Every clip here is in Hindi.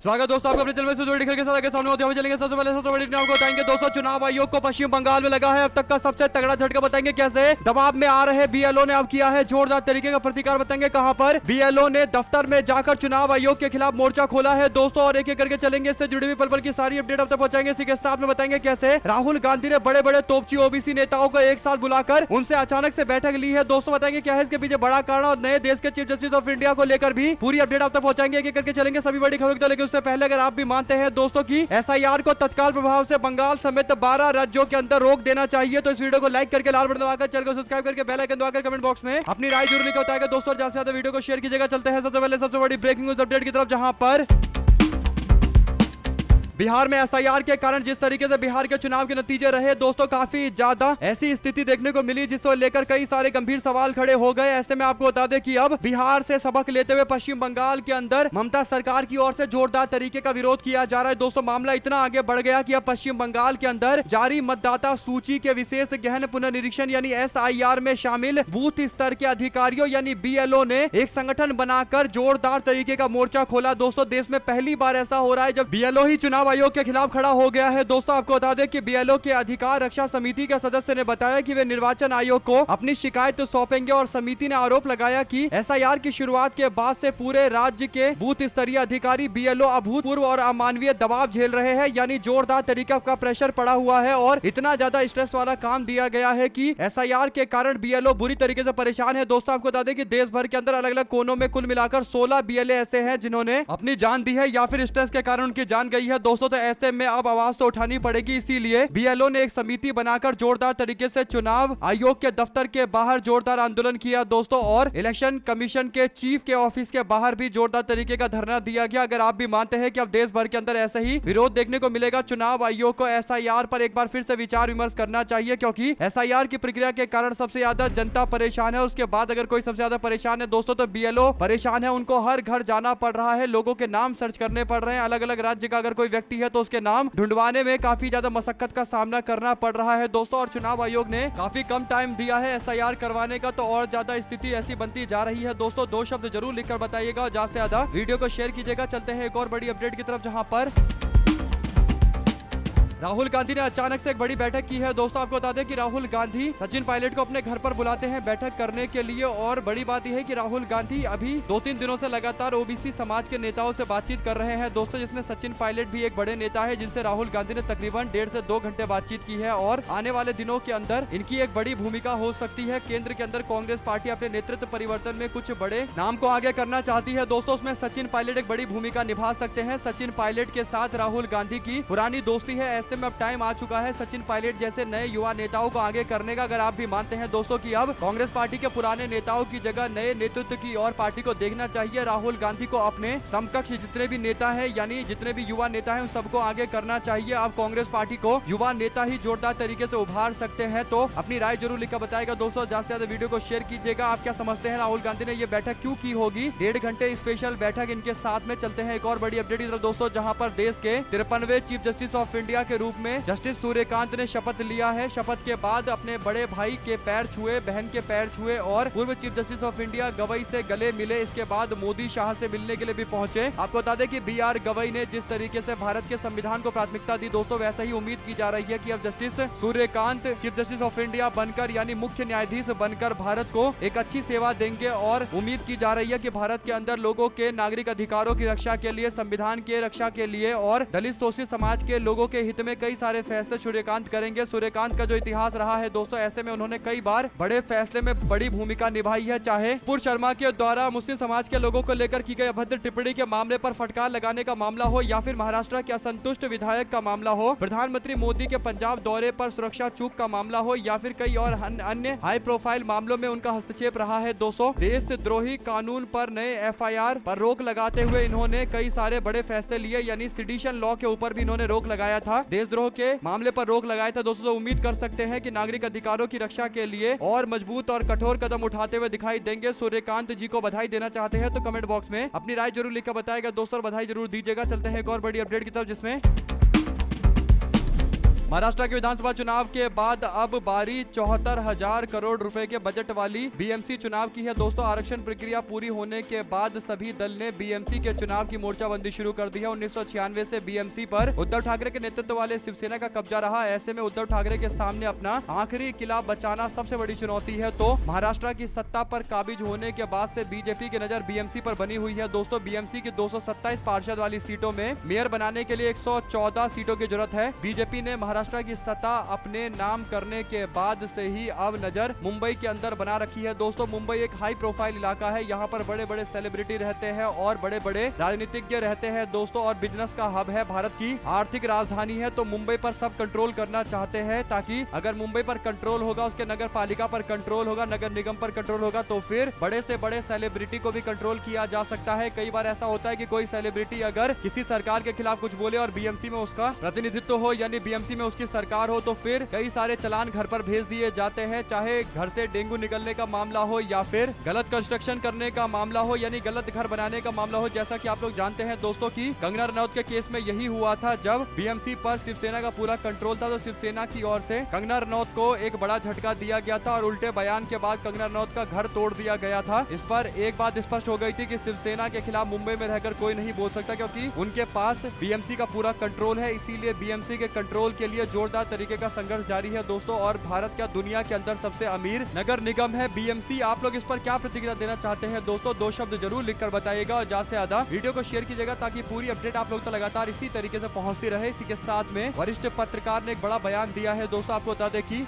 स्वागत दोस्तों आपका अपने चैनल में जोड़ी के साथ आगे सामने होते हुए चलेंगे। सबसे पहले सबसे बड़ी न्यूज़ आपको बताएंगे दोस्तों, चुनाव आयोग को पश्चिम बंगाल में लगा है अब तक का सबसे तगड़ा झटका। बताएंगे कैसे दबाव में आ रहे बीएलओ ने अब किया है जोरदार तरीके का प्रतिकार। बताएंगे कहां पर बीएलओ ने दफ्तर में जाकर चुनाव आयोग के खिलाफ मोर्चा खोला है दोस्तों, और एक एक करके चलेंगे। इससे जुड़ी हुई पल की सारी अपडेट अब तक पहुंचाएंगे। इसी के साथ में बताएंगे कैसे राहुल गांधी ने बड़े बड़े तोपची ओबीसी नेताओं को एक साथ बुलाकर उनसे अचानक से बैठक ली है दोस्तों। बताएंगे क्या है इसके पीछे बड़ा कारण, और नए देश के चीफ जस्टिस ऑफ इंडिया को लेकर भी पूरी अपडेट अब तक पहुंचाएंगे। एक एक करके चलेंगे सभी बड़ी खबर। लेकिन उससे पहले अगर आप भी मानते हैं दोस्तों की एसआईआर को तत्काल प्रभाव से बंगाल समेत 12 राज्यों के अंदर रोक देना चाहिए, तो इस वीडियो को लाइक करके लाल बटन दबाकर चैनल को सब्सक्राइब करके बेल आइकन दबाकर कमेंट बॉक्स में अपनी राय जरूर लिखा बताएगा दोस्तों। ज्यादा से ज्यादा वीडियो को शेयर कीजिएगा। चलते हैं सबसे पहले सबसे बड़ी ब्रेकिंग न्यूज अपडेट की तरफ, जहां पर बिहार में एसआईआर के कारण जिस तरीके से बिहार के चुनाव के नतीजे रहे दोस्तों, काफी ज्यादा ऐसी स्थिति देखने को मिली जिसको लेकर कई सारे गंभीर सवाल खड़े हो गए। ऐसे में आपको बता दें कि अब बिहार से सबक लेते हुए पश्चिम बंगाल के अंदर ममता सरकार की ओर से जोरदार तरीके का विरोध किया जा रहा है दोस्तों। मामला इतना आगे बढ़ गया कि अब पश्चिम बंगाल के अंदर जारी मतदाता सूची के विशेष गहन पुनर्निरीक्षण यानी एसआईआर में शामिल बूथ स्तर के अधिकारियों यानी बीएलओ ने एक संगठन बनाकर जोरदार तरीके का मोर्चा खोला दोस्तों। देश में पहली बार ऐसा हो रहा है जब बीएलओ ही चुनाव आयोग के खिलाफ खड़ा हो गया है दोस्तों। आपको बता दें कि बीएलओ के अधिकार रक्षा समिति के सदस्य ने बताया कि वे निर्वाचन आयोग को अपनी शिकायत सौंपेंगे, और समिति ने आरोप लगाया कि एसआईआर की शुरुआत के बाद से पूरे राज्य के बूथ स्तरीय अधिकारी बीएलओ अभूतपूर्व और अमानवीय दबाव झेल रहे हैं, यानी जोरदार तरीका का प्रेशर पड़ा हुआ है और इतना ज्यादा स्ट्रेस वाला काम दिया गया है कि एसआईआर के कारण बीएलओ बुरी तरीके से परेशान है दोस्तों। आपको बता दें कि देश भर के अंदर अलग अलग कोनों में कुल मिलाकर 16 बीएलए ऐसे हैं जिन्होंने अपनी जान दी है या फिर स्ट्रेस के कारण उनकी जान गई है दोस्तों। तो ऐसे में अब आवाज तो उठानी पड़ेगी, इसीलिए बीएलओ ने एक समिति बनाकर जोरदार तरीके से चुनाव आयोग के दफ्तर के बाहर जोरदार आंदोलन किया दोस्तों, और इलेक्शन कमीशन के चीफ के ऑफिस के बाहर भी जोरदार तरीके का धरना दिया गया। अगर आप भी मानते हैं कि अब देश भर के अंदर ऐसे ही विरोध देखने को मिलेगा, चुनाव आयोग को एसआईआर पर एक बार फिर से विचार विमर्श करना चाहिए, क्योंकि एसआईआर की प्रक्रिया के कारण सबसे ज्यादा जनता परेशान है। उसके बाद अगर कोई सबसे ज्यादा परेशान है दोस्तों तो बीएलओ परेशान है, उनको हर घर जाना पड़ रहा है, लोगों के नाम सर्च करने पड़ रहे हैं। अलग अलग राज्य का अगर कोई व्यक्ति है तो उसके नाम ढूंढवाने में काफी ज्यादा मशक्कत का सामना करना पड़ रहा है दोस्तों, और चुनाव आयोग ने काफी कम टाइम दिया है एसआईआर करवाने का, तो और ज्यादा स्थिति ऐसी बनती जा रही है दोस्तों। 2 शब्द जरूर लिखकर बताइएगा और ज्यादा से ज्यादा वीडियो को शेयर कीजिएगा। चलते हैं एक और बड़ी अपडेट की तरफ, जहां पर राहुल गांधी ने अचानक से एक बड़ी बैठक की है दोस्तों। आपको बता दें कि राहुल गांधी सचिन पायलट को अपने घर पर बुलाते हैं बैठक करने के लिए, और बड़ी बात यह है कि राहुल गांधी अभी 2-3 दिनों से लगातार ओबीसी समाज के नेताओं से बातचीत कर रहे हैं दोस्तों, जिसमें सचिन पायलट भी एक बड़े नेता है जिनसे राहुल गांधी ने तकरीबन 1.5 से 2 घंटे बातचीत की है, और आने वाले दिनों के अंदर इनकी एक बड़ी भूमिका हो सकती है। केंद्र के अंदर कांग्रेस पार्टी अपने नेतृत्व परिवर्तन में कुछ बड़े नाम को आगे करना चाहती है दोस्तों, उसमें सचिन पायलट एक बड़ी भूमिका निभा सकते हैं। सचिन पायलट के साथ राहुल गांधी की पुरानी दोस्ती है, ऐसे में अब टाइम आ चुका है सचिन पायलट जैसे नए युवा नेताओं को आगे करने का। अगर आप भी मानते हैं दोस्तों कि अब कांग्रेस पार्टी के पुराने नेताओं की जगह नए नेतृत्व की और पार्टी को देखना चाहिए, राहुल गांधी को अपने समकक्ष जितने भी नेता हैं यानी जितने भी युवा नेता हैं उन सबको आगे करना चाहिए। अब कांग्रेस पार्टी को युवा नेता ही जोरदार तरीके से उभार सकते हैं, तो अपनी राय जरूर लिखकर बताएगा दोस्तों। ज्यादा से ज्यादा वीडियो को शेयर कीजिएगा। आप क्या समझते हैं राहुल गांधी ने ये बैठक क्यों की होगी? 1.5 घंटे स्पेशल बैठक इनके साथ में। चलते हैं एक और बड़ी अपडेट की तरफ दोस्तों, जहां पर देश के 53वें चीफ जस्टिस ऑफ इंडिया के रूप में जस्टिस सूर्यकांत ने शपथ लिया है। शपथ के बाद अपने बड़े भाई के पैर छुए, बहन के पैर छुए, और पूर्व chief justice of India Gavai से गले मिले। इसके बाद मोदी शाह से मिलने के लिए भी पहुंचे। आपको बता दें कि बीआर गवई ने जिस तरीके से भारत के संविधान को प्राथमिकता दी दोस्तों, वैसे ही उम्मीद की जा रही है कि अब justice Suryakant chief justice of India बनकर यानी मुख्य न्यायाधीश बनकर भारत को एक अच्छी सेवा देंगे, और उम्मीद की जा रही है कि भारत के अंदर लोगों के नागरिक अधिकारों की रक्षा के लिए, संविधान के रक्षा के लिए और दलित शोषित समाज के लोगों के हित में कई सारे फैसले सूर्यकांत करेंगे। सूर्यकांत का जो इतिहास रहा है दोस्तों, ऐसे में उन्होंने कई बार बड़े फैसले में बड़ी भूमिका निभाई है, चाहे पूर्व शर्मा के द्वारा मुस्लिम समाज के लोगों को लेकर की गई अभद्र टिप्पणी के मामले पर फटकार लगाने का मामला हो, या फिर महाराष्ट्र के असंतुष्ट विधायक का मामला हो, प्रधानमंत्री मोदी के पंजाब दौरे पर सुरक्षा चूक का मामला हो, या फिर कई और अन्य हाई प्रोफाइल मामलों में उनका हस्तक्षेप रहा है दोस्तों। देशद्रोही कानून पर नए एफआईआर पर रोक लगाते हुए इन्होंने कई सारे बड़े फैसले लिए, यानी सेडिशन लॉ के ऊपर भी इन्होंने रोक लगाया था, देशद्रोह के मामले पर रोक लगाया था दोस्तों। उम्मीद कर सकते हैं कि नागरिक अधिकारों की रक्षा के लिए और मजबूत और कठोर कदम उठाते हुए दिखाई देंगे। सूर्यकांत जी को बधाई देना चाहते हैं तो कमेंट बॉक्स में अपनी राय जरूर लिखकर बताएगा दोस्तों, और बधाई जरूर दीजिएगा। चलते हैं एक और बड़ी अपडेट की तरफ, जिसमें महाराष्ट्र के विधानसभा चुनाव के बाद अब बारी 74,000 करोड़ रुपए के बजट वाली बीएमसी चुनाव की है। दोस्तों आरक्षण प्रक्रिया पूरी होने के बाद सभी दल ने बीएमसी के चुनाव की मोर्चाबंदी शुरू कर दी है। 1996 से बीएमसी पर उद्धव ठाकरे के नेतृत्व वाले शिवसेना का कब्जा रहा। ऐसे में उद्धव ठाकरे के सामने अपना आखिरी किला बचाना सबसे बड़ी चुनौती है। तो महाराष्ट्र की सत्ता पर काबिज होने के बाद से बीजेपी की नजर बीएमसी पर बनी हुई है। दोस्तों बीएमसी की 227 पार्षद वाली सीटों में मेयर बनाने के लिए 114 सीटों की जरूरत है। बीजेपी ने महाराष्ट्र की सत्ता अपने नाम करने के बाद से ही अब नजर मुंबई के अंदर बना रखी है। दोस्तों मुंबई एक हाई प्रोफाइल इलाका है। यहाँ पर बड़े बड़े सेलिब्रिटी रहते हैं और बड़े बड़े राजनीतिज्ञ रहते हैं दोस्तों, और बिजनेस का हब है, भारत की आर्थिक राजधानी है। तो मुंबई पर सब कंट्रोल करना चाहते हैं, ताकि अगर मुंबई पर कंट्रोल होगा, उसके नगर पालिका पर कंट्रोल होगा, नगर निगम पर कंट्रोल होगा, तो फिर बड़े से बड़े सेलिब्रिटी को भी कंट्रोल किया जा सकता है। कई बार ऐसा होता है कि कोई सेलिब्रिटी अगर किसी सरकार के खिलाफ कुछ बोले और बीएमसी में उसका प्रतिनिधित्व हो, यानी बीएमसी में उसकी सरकार हो, तो फिर कई सारे चलान घर पर भेज दिए जाते हैं। चाहे घर से डेंगू निकलने का मामला हो या फिर गलत कंस्ट्रक्शन करने का मामला हो, यानी गलत घर बनाने का मामला हो। जैसा कि आप लोग जानते हैं दोस्तों की कंगना रनौत के केस में यही हुआ था। जब बीएमसी पर शिवसेना का पूरा कंट्रोल था, तो शिवसेना की ओर से कंगना रनौत को एक बड़ा झटका दिया गया था और उल्टे बयान के बाद कंगना रनौत का घर तोड़ दिया गया था। इस पर एक बात स्पष्ट हो गई थी कि शिवसेना के खिलाफ मुंबई में रहकर कोई नहीं बोल सकता, क्योंकि उनके पास बीएमसी का पूरा कंट्रोल है। इसीलिए बीएमसी के कंट्रोल के लिए जोरदार तरीके का संघर्ष जारी है दोस्तों। और भारत का दुनिया के अंदर सबसे अमीर नगर निगम है बीएमसी। आप लोग इस पर क्या प्रतिक्रिया देना चाहते हैं दोस्तों? 2 शब्द जरूर लिखकर बताइएगा और ज्यादा से ज्यादा वीडियो को शेयर कीजिएगा, ताकि पूरी अपडेट आप लोग तक लगातार इसी तरीके से पहुंचती रहे। इसी के साथ में वरिष्ठ पत्रकार ने एक बड़ा बयान दिया है दोस्तों। आपको बता दें कि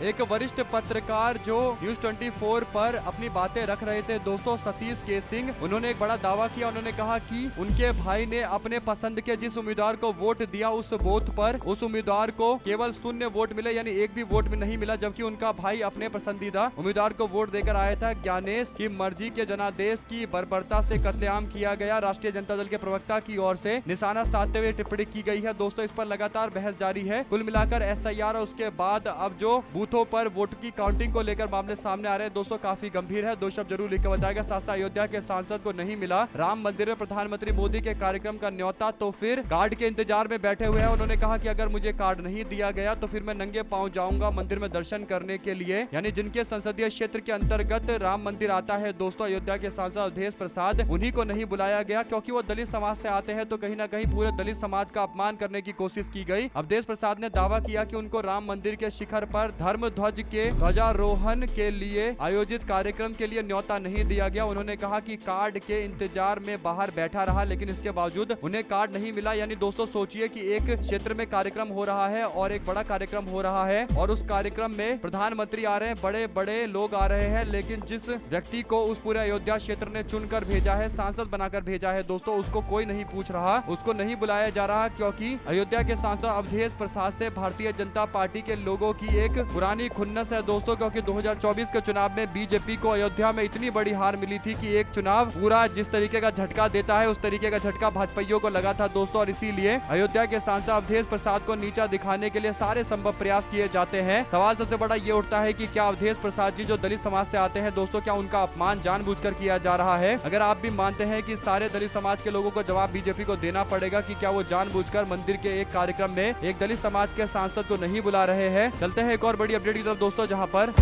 एक वरिष्ठ पत्रकार जो न्यूज 24 पर अपनी बातें रख रहे थे दोस्तों, सतीश के सिंह, उन्होंने एक बड़ा दावा किया। उन्होंने कहा कि उनके भाई ने अपने पसंद के जिस उम्मीदवार को वोट दिया, उस बूथ पर उस उम्मीदवार को केवल 0 वोट मिले, यानी एक भी वोट में नहीं मिला, जबकि उनका भाई अपने पसंदीदा उम्मीदवार को वोट देकर आया था। ज्ञानेश की मर्जी के जनादेश की बर्बरता से कत्लेआम किया गया, राष्ट्रीय जनता दल के प्रवक्ता की ओर से निशाना साधते हुए टिप्पणी की गई है दोस्तों। इस पर लगातार बहस जारी है। कुल मिलाकर एसआईआर और उसके बाद अब जो बूथों पर वोट की काउंटिंग को लेकर मामले सामने आ रहे हैं दोस्तों, काफी गंभीर है। 2 शब्द जरूर लिखकर बताएगा। साथ अयोध्या के सांसद को नहीं मिला राम मंदिर में प्रधानमंत्री मोदी के कार्यक्रम का न्योता, तो फिर कार्ड के इंतजार में बैठे हुए हैं। उन्होंने कहा कि अगर मुझे कार्ड नहीं दिया गया तो फिर मैं नंगे पांव जाऊंगा मंदिर में दर्शन करने के लिए। यानी जिनके संसदीय क्षेत्र के अंतर्गत राम मंदिर आता है दोस्तों, अयोध्या के सांसद अवधेश प्रसाद, उन्हीं को नहीं बुलाया गया क्योंकि वो दलित समाज से आते हैं। तो कहीं ना कहीं पूरे दलित समाज का अपमान करने की कोशिश की गई। अवधेश प्रसाद ने दावा किया कि उनको राम मंदिर के शिखर पर धर्म ध्वज के ध्वजारोहण के लिए आयोजित कार्यक्रम के लिए न्योता नहीं दिया गया। उन्होंने कहा कि कार्ड के इंतजार में बाहर बैठा रहा, लेकिन इसके बावजूद उन्हें कार्ड नहीं मिला। यानी दोस्तों सोचिए कि एक क्षेत्र में कार्यक्रम हो रहा है और एक बड़ा कार्यक्रम हो रहा है, और उस कार्यक्रम में प्रधानमंत्री आ रहे हैं, बड़े बड़े लोग आ रहे हैं, लेकिन जिस व्यक्ति को उस पूरे अयोध्या क्षेत्र ने चुनकर भेजा है, सांसद बनाकर भेजा है दोस्तों, उसको कोई नहीं पूछ रहा, उसको नहीं बुलाया जा रहा, क्योंकि अयोध्या के सांसद अवधेश प्रसाद से भारतीय जनता पार्टी के लोगों की एक पुरानी खुन्नस है दोस्तों। क्योंकि 2024 के चुनाव में बीजेपी को अयोध्या में इतनी बड़ी हार मिली थी कि एक चुनाव पूरा जिस तरीके का झटका देता है, उस तरीके का झटका भाजपाइयों को लगा था दोस्तों। और इसीलिए अयोध्या के सांसद अवधेश प्रसाद को नीचा दिखाने के लिए सारे संभव प्रयास किए जाते हैं। सवाल सबसे बड़ा ये उठता है कि क्या अवधेश प्रसाद जी जो दलित समाज से आते हैं दोस्तों, क्या उनका अपमान जानबूझकर किया जा रहा है? अगर आप भी मानते हैं कि सारे दलित समाज के लोगों को जवाब बीजेपी को देना पड़ेगा कि क्या वो जानबूझकर मंदिर के एक कार्यक्रम में एक दलित समाज के सांसद को नहीं बुला रहे हैं। चलते हैं एक और बड़ी अपडेट की तरफ दोस्तों, जहां पर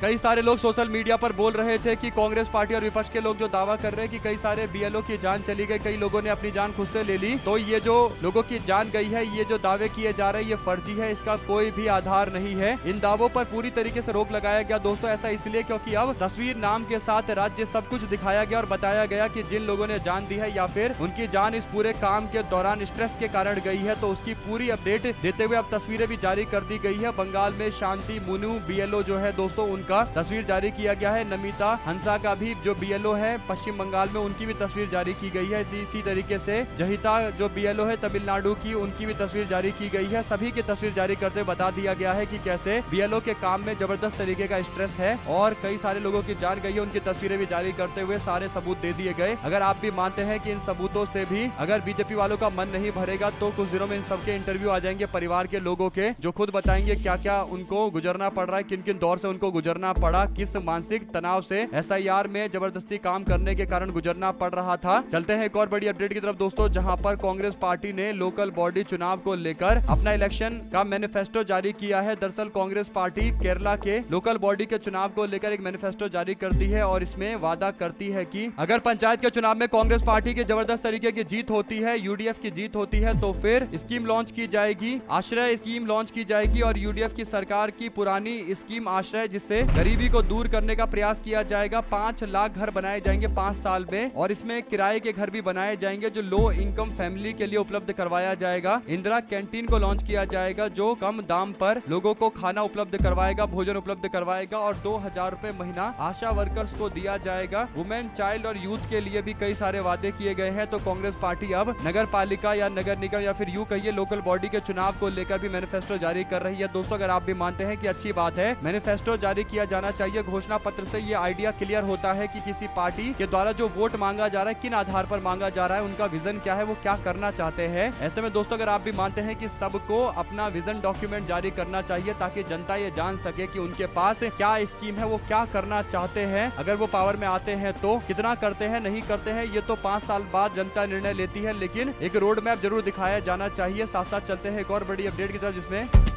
कई सारे लोग सोशल मीडिया पर बोल रहे थे कि कांग्रेस पार्टी और विपक्ष के लोग जो दावा कर रहे हैं कि कई सारे बीएलओ की जान चली गई, कई लोगों ने अपनी जान खुद से ले ली, तो ये जो लोगों की जान गई है, ये जो दावे किए जा रहे हैं, ये फर्जी है, इसका कोई भी आधार नहीं है। इन दावों पर पूरी तरीके से रोक लगाया गया दोस्तों। ऐसा इसलिए क्योंकि अब तस्वीर नाम के साथ राज्य सब कुछ दिखाया गया और बताया गया कि जिन लोगों ने जान दी है या फिर उनकी जान इस पूरे काम के दौरान स्ट्रेस के कारण गई है, तो उसकी पूरी अपडेट देते हुए अब तस्वीरें भी जारी कर दी गई है। बंगाल में शांति मुनु बीएलओ जो है दोस्तों, उनका तस्वीर जारी किया गया है। नमिता हंसा का भी जो बीएलओ है पश्चिम बंगाल में, उनकी भी तस्वीर जारी की गई है। इसी तरीके से जहिता जो बीएलओ है तमिलनाडु की, उनकी भी तस्वीर जारी की गई है। सभी की तस्वीर जारी करते हुए बता दिया गया है कि कैसे बीएलओ के काम में जबरदस्त तरीके का स्ट्रेस है और कई सारे लोगों की जान गई है। उनकी तस्वीरें भी जारी करते हुए सारे सबूत दे दिए गए। अगर आप भी मानते हैं कि इन सबूतों से भी अगर बीजेपी वालों का मन नहीं भरेगा, तो कुछ दिनों में इन सबके इंटरव्यू आ जाएंगे परिवार के लोगों के, जो खुद बताएंगे क्या क्या उनको गुजरना पड़ रहा है, किन किन दौर से उनको गुजरना गुजरना पड़ा, किस मानसिक तनाव से SIR में जबरदस्ती काम करने के कारण गुजरना पड़ रहा था। चलते हैं एक और बड़ी अपडेट की तरफ दोस्तों, जहां पर कांग्रेस पार्टी ने लोकल बॉडी चुनाव को लेकर अपना इलेक्शन का मैनिफेस्टो जारी किया है। दरअसल कांग्रेस पार्टी केरला के लोकल बॉडी के चुनाव को लेकर एक मैनिफेस्टो जारी करती है और इसमें वादा करती है कि अगर पंचायत के चुनाव में कांग्रेस पार्टी की जबरदस्त तरीके की जीत होती है, UDF की जीत होती है, तो फिर स्कीम लॉन्च की जाएगी, आश्रय स्कीम लॉन्च की जाएगी और UDF की सरकार की पुरानी स्कीम आश्रय, जिससे गरीबी को दूर करने का प्रयास किया जाएगा। 5 लाख घर बनाए जाएंगे 5 साल में और इसमें किराए के घर भी बनाए जाएंगे जो लो इनकम फैमिली के लिए उपलब्ध करवाया जाएगा। इंदिरा कैंटीन को लॉन्च किया जाएगा जो कम दाम पर लोगों को खाना उपलब्ध करवाएगा, भोजन उपलब्ध करवाएगा और 2000 रुपए महीना आशा वर्कर्स को दिया जाएगा। वुमेन, चाइल्ड और यूथ के लिए भी कई सारे वादे किए गए हैं। तो कांग्रेस पार्टी अब नगर पालिका या नगर निगम या फिर यूं कहिए लोकल बॉडी के चुनाव को लेकर भी मैनिफेस्टो जारी कर रही है। दोस्तों अगर आप भी मानते हैं कि अच्छी बात है, मैनिफेस्टो जारी किया जाना चाहिए, घोषणा पत्र से ये आइडिया क्लियर होता है कि किसी पार्टी के द्वारा जो वोट मांगा जा रहा है किन आधार पर मांगा जा रहा है, उनका विजन क्या है, वो क्या करना चाहते हैं। ऐसे में दोस्तों अगर आप भी मानते हैं कि सबको अपना विजन डॉक्यूमेंट जारी करना चाहिए ताकि जनता ये जान सके कि उनके पास क्या स्कीम है, वो क्या करना चाहते हैं, अगर वो पावर में आते हैं तो कितना करते हैं, नहीं करते हैं, ये तो 5 साल बाद जनता निर्णय लेती है, लेकिन एक रोड मैप जरूर दिखाया जाना चाहिए। साथ साथ चलते हैं एक और बड़ी अपडेट की तरफ, जिसमें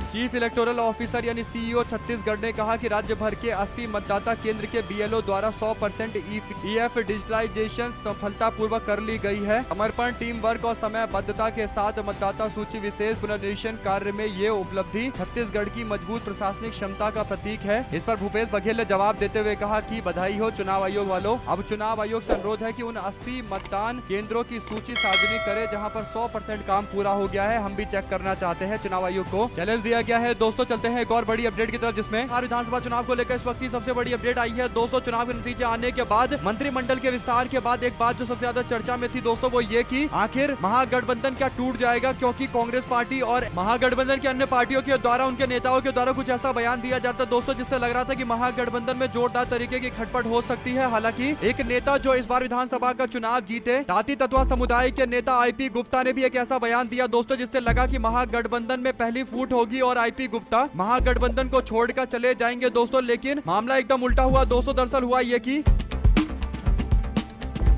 चीफ इलेक्टोरल ऑफिसर यानी CEO छत्तीसगढ़ ने कहा कि राज्य भर के 80 मतदाता केंद्र के BLO द्वारा 100% EF डिजिटलाइजेशन सफलतापूर्वक कर ली गई है। समर्पण, टीम वर्क और समयबद्धता के साथ मतदाता सूची विशेष पुनर्निरीक्षण कार्य में ये उपलब्धि छत्तीसगढ़ की मजबूत प्रशासनिक क्षमता का प्रतीक है। इस पर भूपेश बघेल ने जवाब देते हुए कहा कि बधाई हो चुनाव आयोग वालों, अब चुनाव आयोग से अनुरोध है कि उन 80 मतदान केंद्रों की सूची सार्वजनिक करे जहाँ पर 100% काम पूरा हो गया है। हम भी चेक करना चाहते हैं। चुनाव आयोग को चैलेंज दिया क्या है। दोस्तों चलते हैं एक और बड़ी अपडेट की तरफ, जिसमें बिहार विधानसभा चुनाव को लेकर इस वक्त की सबसे बड़ी अपडेट आई है। दोस्तों चुनाव के नतीजे आने के बाद मंत्रिमंडल के विस्तार के बाद एक बात जो सबसे ज्यादा चर्चा में थी दोस्तों, वो ये कि आखिर महागठबंधन क्या टूट जाएगा, क्योंकि कांग्रेस पार्टी और महागठबंधन की अन्य पार्टियों के द्वारा, उनके नेताओं के द्वारा कुछ ऐसा बयान दिया जाता है दोस्तों, जिससे लग रहा था कि महागठबंधन में जोरदार तरीके की खटपट हो सकती है। हालांकि एक नेता जो इस बार विधानसभा का चुनाव जीते, ताती तत्वा समुदाय के नेता IP गुप्ता ने भी एक ऐसा बयान दिया दोस्तों, जिससे लगा कि महागठबंधन में पहली फूट होगी और IP गुप्ता महागठबंधन को छोड़कर चले जाएंगे दोस्तों। लेकिन मामला एकदम उल्टा हुआ दोस्तों। दरअसल हुआ ये कि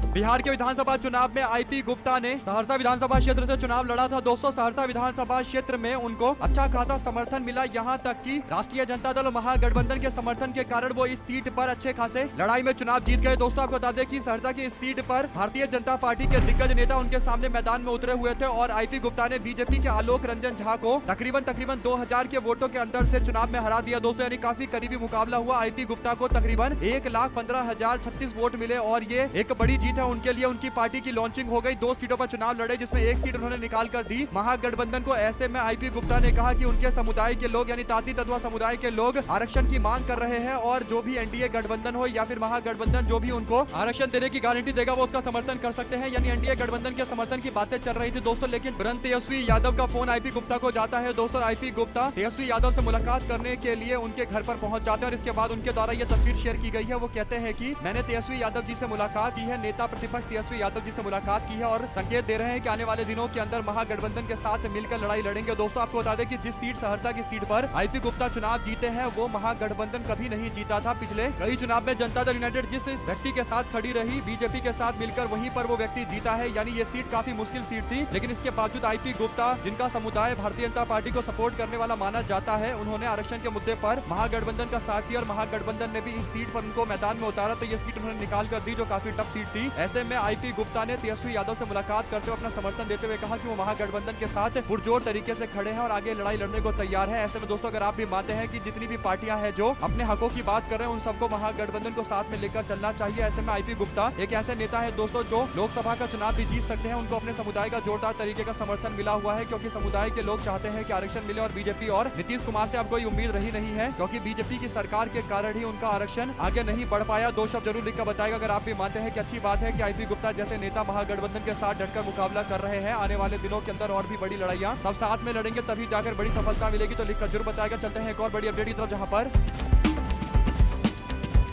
बिहार के विधानसभा चुनाव में IP गुप्ता ने सहरसा विधानसभा क्षेत्र से चुनाव लड़ा था दोस्तों। सहरसा विधानसभा क्षेत्र में उनको अच्छा खासा समर्थन मिला, यहां तक कि राष्ट्रीय जनता दल और महागठबंधन के समर्थन के कारण वो इस सीट पर अच्छे खासे लड़ाई में चुनाव जीत गए दोस्तों। आपको बता दें कि सहरसा की इस सीट पर भारतीय जनता पार्टी के दिग्गज नेता उनके सामने मैदान में उतरे हुए थे और IP गुप्ता ने बीजेपी के आलोक रंजन झा को तकरीबन 2000 के वोटों के अंतर से चुनाव में हरा दिया दोस्तों। यानी काफी करीबी मुकाबला हुआ। IP गुप्ता को तकरीबन 1,15,036 वोट मिले और ये एक बड़ी जीत है उनके लिए। उनकी पार्टी की लॉन्चिंग हो गई। 2 सीटों पर चुनाव लड़े, जिसमें एक सीट उन्होंने निकाल कर दी महागठबंधन को। ऐसे में IP गुप्ता ने कहा कि उनके समुदाय के लोग यानी ताती तत्वा समुदाय के लोग आरक्षण की मांग कर रहे हैं और जो भी NDA गठबंधन हो या फिर महागठबंधन जो भी उनको आरक्षण देने की गारंटी देगा वो उसका समर्थन कर सकते हैं। यानी NDA गठबंधन के समर्थन की बातें चल रही थी दोस्तों। लेकिन तुरंत तेजस्वी यादव का फोन IP गुप्ता को जाता है दोस्तों। IP गुप्ता तेजस्वी यादव से मुलाकात करने के लिए उनके घर पर पहुंच जाते हैं और इसके बाद उनके द्वारा ये तस्वीर शेयर की गई है। वो कहते हैं कि मैंने तेजस्वी यादव जी से मुलाकात की है, नेता प्रतिपक्ष तेजस्वी यादव जी से मुलाकात की है और संकेत दे रहे हैं कि आने वाले दिनों के अंदर महागठबंधन के साथ मिलकर लड़ाई लड़ेंगे दोस्तों। आपको बता दें कि जिस सीट सहरसा की सीट पर IP गुप्ता चुनाव जीते हैं वो महागठबंधन कभी नहीं जीता था। पिछले कई चुनाव में जनता दल यूनाइटेड जिस व्यक्ति के साथ खड़ी रही, बीजेपी के साथ मिलकर, वहीं पर वो व्यक्ति जीता है। यानी ये सीट काफी मुश्किल सीट थी, लेकिन इसके बावजूद IP गुप्ता, जिनका समुदाय भारतीय जनता पार्टी को सपोर्ट करने वाला माना जाता है, उन्होंने आरक्षण के मुद्दे पर महागठबंधन का साथ दिया और महागठबंधन ने भी इस सीट पर उनको मैदान में उतारा। तो ये सीट उन्होंने निकाल कर दी जो काफी टफ सीट थी। ऐसे में IP गुप्ता ने तेजस्वी यादव से मुलाकात करते हुए अपना समर्थन देते हुए कहा कि वो महागठबंधन के साथ पुरजोर तरीके से खड़े हैं और आगे लड़ाई लड़ने को तैयार है। ऐसे में दोस्तों अगर आप भी मानते हैं कि जितनी भी पार्टियां हैं जो अपने हकों की बात कर रहे हैं, उन सबको महागठबंधन को साथ में लेकर चलना चाहिए। ऐसे में IP गुप्ता एक ऐसे नेता है दोस्तों जो लोकसभा का चुनाव भी जीत सकते हैं। उनको अपने समुदाय का जोरदार तरीके का समर्थन मिला हुआ है, क्योंकि समुदाय के लोग चाहते हैं कि आरक्षण मिले और बीजेपी और नीतीश कुमार से अब कोई उम्मीद रही नहीं है, क्योंकि बीजेपी की सरकार के कारण ही उनका आरक्षण आगे नहीं बढ़ पाया। 2 शब्द जरूर लिखकर बताएगा अगर आप भी मानते हैं कि अच्छी बात है कि IP गुप्ता जैसे नेता महागठबंधन के साथ डटकर मुकाबला कर रहे हैं। आने वाले दिनों के अंदर और भी बड़ी लड़ाइयां सब साथ में लड़ेंगे, तभी जाकर बड़ी सफलता मिलेगी। तो लिखकर जरूर बताएगा। चलते हैं एक और बड़ी अपडेट की तरफ, जहां पर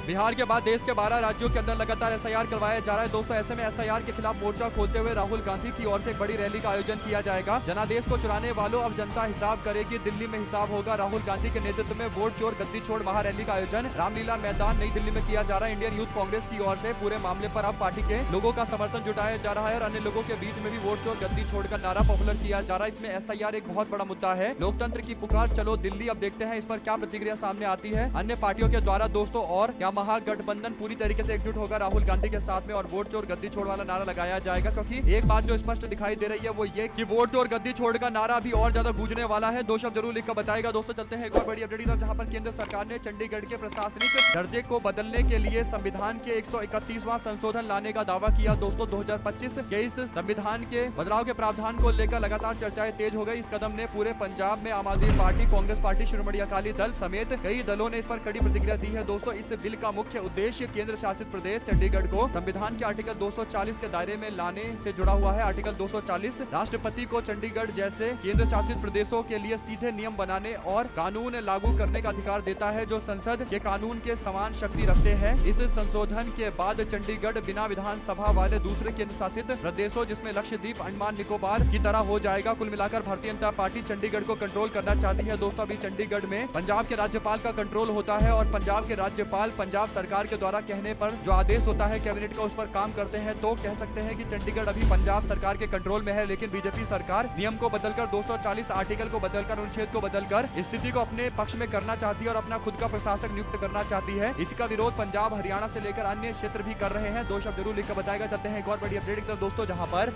बिहार के बाद देश के 12 राज्यों के अंदर लगातार एसआईआर करवाया जा रहा है दोस्तों। ऐसे में एसआईआर के खिलाफ मोर्चा खोलते हुए राहुल गांधी की ओर से एक बड़ी रैली का आयोजन किया जाएगा। जनादेश को चुराने वालों, अब जनता हिसाब करेगी, दिल्ली में हिसाब होगा। राहुल गांधी के नेतृत्व में वोट चोर गद्दी छोड़ महारैली का आयोजन रामलीला मैदान नई दिल्ली में किया जा रहा है। इंडियन यूथ कांग्रेस की ओर से पूरे मामले पर अब पार्टी के लोगों का समर्थन जुटाया जा रहा है और अन्य लोगों के बीच में भी वोट चोर गद्दी छोड़ का नारा पॉपुलर किया जा रहा है। इसमें एसआईआर एक बहुत बड़ा मुद्दा है। लोकतंत्र की पुकार चलो दिल्ली। अब देखते हैं इस पर क्या प्रतिक्रिया सामने आती है अन्य पार्टियों के द्वारा दोस्तों। और क्या महागठबंधन पूरी तरीके से एकजुट होगा राहुल गांधी के साथ में और वोट चोर गद्दी छोड़ वाला नारा लगाया जाएगा? क्योंकि एक बात जो स्पष्ट दिखाई दे रही है वो ये कि वोट चोर गद्दी छोड़ का नारा अभी और ज्यादा गूंजने वाला है। दो शब्द जरूर लिखकर बताएगा दोस्तों। चलते हैं एक और बड़ी अपडेट की तरफ, जहां पर केंद्र सरकार ने चंडीगढ़ के प्रशासनिक दर्जे को बदलने के लिए संविधान के 131वां संशोधन लाने का दावा किया दोस्तों। 2025 के इस संविधान के बदलाव के प्रावधान को लेकर लगातार चर्चाएं तेज हो गई। इस कदम ने पूरे पंजाब में आम आदमी पार्टी, कांग्रेस पार्टी, शिरोमणि अकाली दल समेत कई दलों ने इस पर कड़ी प्रतिक्रिया दी है दोस्तों। इस बिल का मुख्य उद्देश्य केंद्र शासित प्रदेश चंडीगढ़ को संविधान के आर्टिकल 240 के दायरे में लाने से जुड़ा हुआ है। आर्टिकल 240 राष्ट्रपति को चंडीगढ़ जैसे केंद्र शासित प्रदेशों के लिए सीधे नियम बनाने और कानून लागू करने का अधिकार देता है, जो संसद के कानून के समान शक्ति रखते हैं। इस संशोधन के बाद चंडीगढ़ बिना विधानसभा वाले दूसरे केंद्र शासित प्रदेशों जिसमें लक्षद्वीप, अंडमान निकोबार की तरह हो जाएगा। कुल मिलाकर भारतीय जनता पार्टी चंडीगढ़ को कंट्रोल करना चाहती है दोस्तों। अभी चंडीगढ़ में पंजाब के राज्यपाल का कंट्रोल होता है और पंजाब के राज्यपाल पंजाब सरकार के द्वारा कहने पर जो आदेश होता है कैबिनेट का, उस पर काम करते हैं। तो कह सकते हैं कि चंडीगढ़ अभी पंजाब सरकार के कंट्रोल में है। लेकिन बीजेपी सरकार नियम को बदलकर 240 आर्टिकल को बदलकर, अनुच्छेद को बदलकर स्थिति को अपने पक्ष में करना चाहती है और अपना खुद का प्रशासक नियुक्त करना चाहती है। इसका विरोध पंजाब, हरियाणा से लेकर अन्य क्षेत्र भी कर रहे हैं। दो शब्द जरूर लिखकर बताएगा। चलते हैं एक और बड़ी अपडेट की तरफ दोस्तों, जहां पर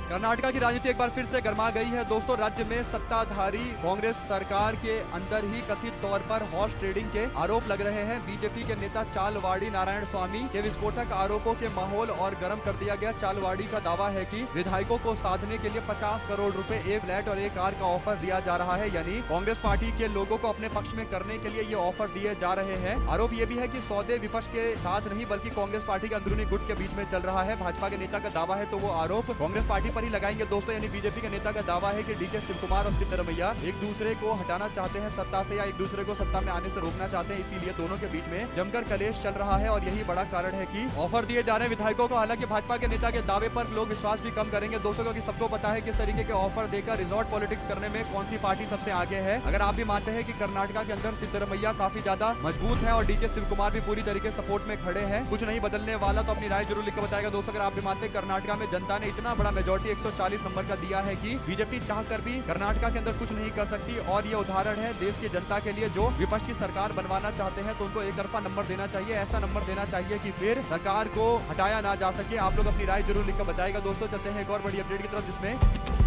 कर्नाटका की राजनीति एक बार फिर से गर्मा गई है दोस्तों। राज्य में सत्ताधारी कांग्रेस सरकार के अंदर ही कथित तौर पर हॉर्स ट्रेडिंग के आरोप लग रहे हैं। बीजेपी के नेता चालवाड़ी नारायण स्वामी के विस्फोटक आरोपों के माहौल और गर्म कर दिया गया। चालवाड़ी का दावा है कि विधायकों को साधने के लिए 50 करोड़ रुपए, एक फ्लैट और एक कार का ऑफर दिया जा रहा है। यानी कांग्रेस पार्टी के लोगों को अपने पक्ष में करने के लिए ये ऑफर दिए जा रहे हैं। आरोप ये भी है कि सौदे विपक्ष के साथ नहीं बल्कि कांग्रेस पार्टी के अंदरूनी गुट के बीच में चल रहा है। भाजपा के नेता का दावा है तो वो आरोप कांग्रेस पार्टी पर ही लगाएंगे दोस्तों। यानी बीजेपी के नेता का दावा है कि डीके शिव कुमार और सिद्धरमैया एक दूसरे को हटाना चाहते हैं सत्ता से, या एक दूसरे को सत्ता में आने से रोकना चाहते हैं। इसीलिए दोनों के बीच में जमकर कलेश चल रहा है और यही बड़ा कारण है कि ऑफर दिए जा रहे हैं विधायकों को। हालांकि भाजपा के नेता के दावे पर लोग विश्वास भी कम करेंगे दोस्तों, क्योंकि सबको पता है किस तरीके के ऑफर देकर रिजॉर्ट पॉलिटिक्स करने में कौन सी पार्टी सबसे आगे है। अगर आप भी मानते हैं कि कर्नाटका के अंदर सिद्धरमैया काफी ज्यादा मजबूत है और डीके शिव कुमार भी पूरी तरीके सपोर्ट में खड़े हैं, कुछ नहीं बदलने वाला, तो अपनी राय जरूर लिखकर बताएगा दोस्तों। अगर आप भी मानते हैं कर्नाटका में जनता ने इतना बड़ा मेजोरिटी 140 नंबर का दिया है कि बीजेपी चाहकर भी कर्नाटका के अंदर कुछ नहीं कर सकती। और ये उदाहरण है देश की जनता के लिए जो विपक्ष की सरकार बनवाना चाहते हैं तो उनको एक तरफा नंबर देना चाहिए। ऐसा नंबर देना चाहिए कि फिर सरकार को हटाया ना जा सके। आप लोग अपनी राय जरूर लिखकर बताएगा दोस्तों। चलते हैं एक और बड़ी अपडेट की तरफ, जिसमें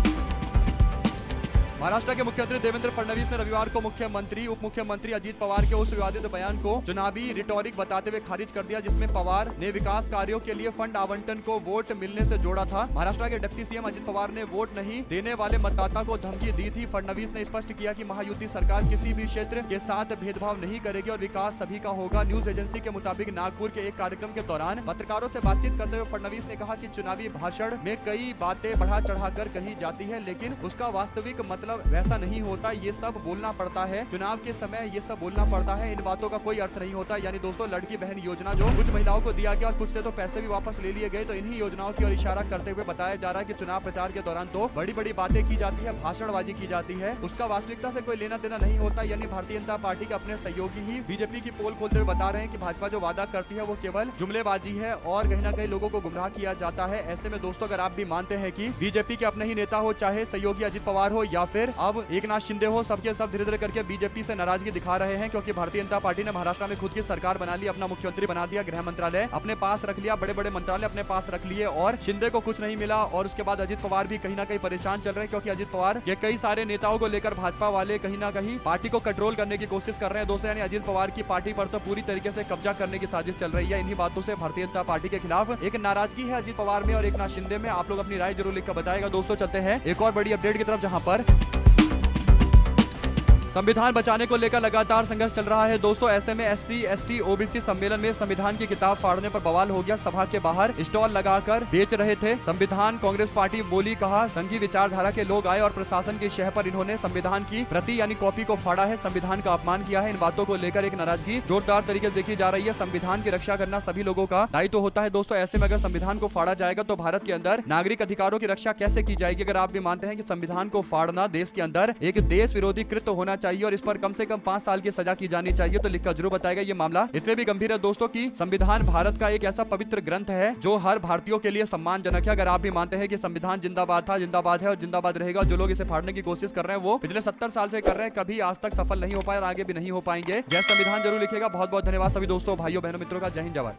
महाराष्ट्र के मुख्यमंत्री देवेंद्र फडणवीस ने रविवार को मुख्यमंत्री उप मुख्यमंत्री अजीत पवार के उस विवादित बयान को चुनावी रिटोरिक बताते हुए खारिज कर दिया, जिसमें पवार ने विकास कार्यों के लिए फंड आवंटन को वोट मिलने से जोड़ा था। महाराष्ट्र के डिप्टी सीएम अजीत पवार ने वोट नहीं देने वाले मतदाता को धमकी दी थी। फडणवीस ने स्पष्ट किया कि महायुति सरकार किसी भी क्षेत्र के साथ भेदभाव नहीं करेगी और विकास सभी का होगा। न्यूज एजेंसी के मुताबिक नागपुर के एक कार्यक्रम के दौरान पत्रकारों से बातचीत करते हुए फडणवीस ने कहा कि चुनावी भाषण में कई बातें बढ़ा चढ़ाकर कही जाती है, लेकिन उसका वास्तविक मतलब वैसा नहीं होता। ये सब बोलना पड़ता है, चुनाव के समय ये सब बोलना पड़ता है, इन बातों का कोई अर्थ नहीं होता। यानी दोस्तों लड़की बहन योजना जो कुछ महिलाओं को दिया गया और कुछ से तो पैसे भी वापस ले लिए गए, तो इन्हीं योजनाओं की ओर इशारा करते हुए बताया जा रहा है कि चुनाव प्रचार के दौरान तो बड़ी बड़ी बातें की जाती है, भाषणबाजी की जाती है, उसका वास्तविकता से कोई लेना देना नहीं होता। यानी भारतीय जनता पार्टी के अपने सहयोगी ही बीजेपी की पोल खोलते हुए बता रहे हैं कि भाजपा जो वादा करती है वो केवल जुमलेबाजी है और कहीं ना कहीं लोगों को गुमराह किया जाता है। ऐसे में दोस्तों अगर आप भी मानते हैं कि बीजेपी के अपने ही नेता हो, चाहे सहयोगी अजित पवार हो या फिर अब एकनाथ शिंदे हो, सबके सब धीरे धीरे करके बीजेपी से नाराजगी दिखा रहे हैं, क्योंकि भारतीय जनता पार्टी ने महाराष्ट्र में खुद की सरकार बना ली, अपना मुख्यमंत्री बना दिया, गृह मंत्रालय अपने पास रख लिया, बड़े बड़े मंत्रालय अपने पास रख लिए और शिंदे को कुछ नहीं मिला। और उसके बाद अजित पवार भी कहीं ना कहीं परेशान चल रहे हैं, क्योंकि अजित पवार के कई सारे नेताओं को लेकर भाजपा वाले कहीं ना कहीं पार्टी को कंट्रोल करने की कोशिश कर रहे हैं दोस्तों। यानी अजित पवार की पार्टी पर तो पूरी तरीके से कब्जा करने की साजिश चल रही है। इन्हीं बातों से भारतीय जनता पार्टी के खिलाफ एक नाराजगी है अजित पवार में और एकनाथ शिंदे में। आप लोग अपनी राय जरूर लिखकर बताएगा दोस्तों। चलते हैं एक और बड़ी अपडेट की तरफ, जहां पर संविधान बचाने को लेकर लगातार संघर्ष चल रहा है दोस्तों। ऐसे में SC ST OBC सम्मेलन में संविधान की किताब फाड़ने पर बवाल हो गया। सभा के बाहर स्टॉल लगाकर बेच रहे थे संविधान। कांग्रेस पार्टी बोली, कहा संघी विचारधारा के लोग आए और प्रशासन की शह पर इन्होंने संविधान की प्रति यानी कॉपी को फाड़ा है, संविधान का अपमान किया है। इन बातों को लेकर एक नाराजगी जोरदार तरीके से देखी जा रही है। संविधान की रक्षा करना सभी लोगों का दायित्व होता है दोस्तों। ऐसे में अगर संविधान को फाड़ा जाएगा तो भारत के अंदर नागरिक अधिकारों की रक्षा कैसे की जाएगी? अगर आप भी मानते हैं कि संविधान को फाड़ना देश के अंदर एक देश विरोधी कृत्य होना चाहिए और इस पर कम से कम 5 साल की सजा की जानी चाहिए, तो लिखकर जरूर बताएगा। ये मामला इसलिए भी गंभीर है दोस्तों कि संविधान भारत का एक ऐसा पवित्र ग्रंथ है जो हर भारतीयों के लिए सम्मानजनक है। अगर आप भी मानते हैं कि संविधान जिंदाबाद था, जिंदाबाद है और जिंदाबाद रहेगा, जो लोग इसे फाड़ने की कोशिश कर रहे हैं वो पिछले 70 साल से कर रहे हैं, कभी आज तक सफल नहीं हो पाए और आगे भी नहीं हो पाएंगे। जय संविधान जरूर लिखेगा। बहुत बहुत धन्यवाद सभी दोस्तों, भाइयों बहनों मित्रों का। जय हिंद, जय भारत।